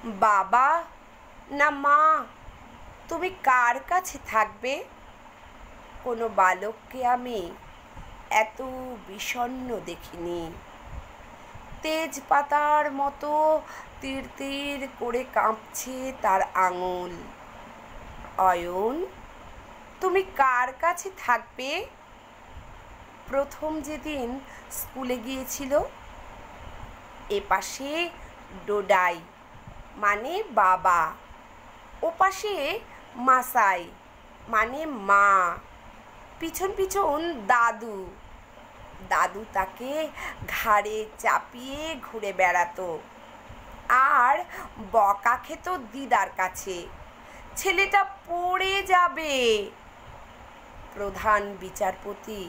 বাবা না মা, তুমি কার কাছে থাকবে? কোনো বালককে আমি এত বিষণ্ণ দেখিনি। তেজপাতার মতো তীর তীর করে কাঁপছে তার আঙুল। অয়ন, তুমি কার কাছে থাকবে? প্রথম যেদিন স্কুলে গিয়েছিল, এপাশে ডোডাই মানে বাবা, ওপাশে মাসাই মানে মা, পিছন পিছন দাদু। দাদু তাকে ঘাড়ে চাপিয়ে ঘুরে বেড়াতো আর বকা খেত দিদার কাছে, ছেলেটা পড়ে যাবে। প্রধান বিচারপতি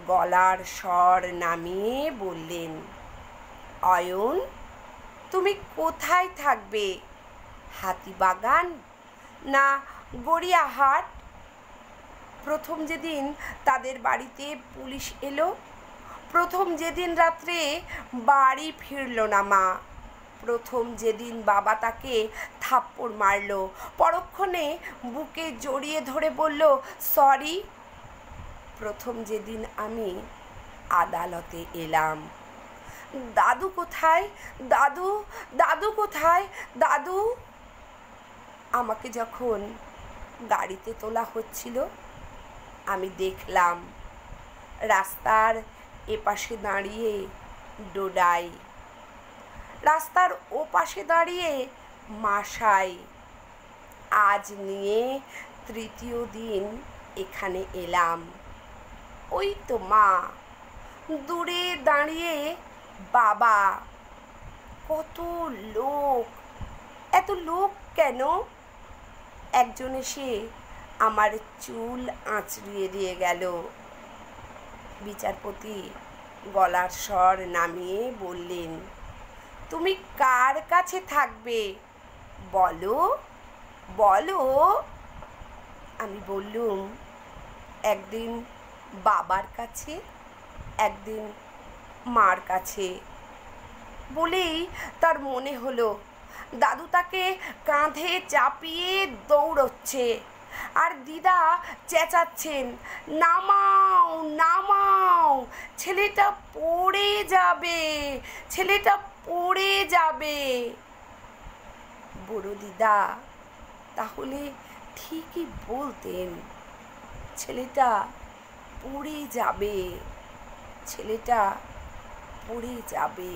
গলার স্বর নামিয়ে বললেন, অয়ন, তুমি কোথায় থাকবে? হাতিবাগান না গড়িয়াহাট? প্রথম যেদিন তাদের বাড়িতে পুলিশ এলো, প্রথম যেদিন রাত্রে বাড়ি ফিরল না মা, প্রথম যেদিন বাবা তাকে থাপ্পড় মারল, পরক্ষণে বুকে জড়িয়ে ধরে বলল সরি, প্রথম যেদিন আমি আদালতে এলাম। দাদু কোথায়? দাদু, দাদু কোথায়? দাদু। আমাকে যখন গাড়িতে তোলা হচ্ছিল, আমি দেখলাম রাস্তার এপাশে দাঁড়িয়ে ডোডাই, রাস্তার ওপাশে দাঁড়িয়ে মাসাই। আজ নিয়ে তৃতীয় দিন এখানে এলাম। ওই তো মা, দূরে দাঁড়িয়ে বাবা। কত লোক, এত লোক কেন? একজন এসে আমার চুল আঁচড়িয়ে দিয়ে গেল। বিচারপতি গলার স্বর নামিয়ে বললেন, তুমি কার কাছে থাকবে? বলো বলো। আমি বললুম, একদিন বাবার কাছে, একদিন মার কাছে। বলেই তার মনে হলো দাদু তাকে কাঁধে চাপিয়ে দৌড়চ্ছে আর দিদা চেঁচাচ্ছেন, নামাও নামাও, ছেলেটা পড়ে যাবে, ছেলেটা পড়ে যাবে। বড় দিদা তাহলে ঠিকই বলতেন, ছেলেটা পড়ে যাবে, ছেলেটা পড়ে যাবে।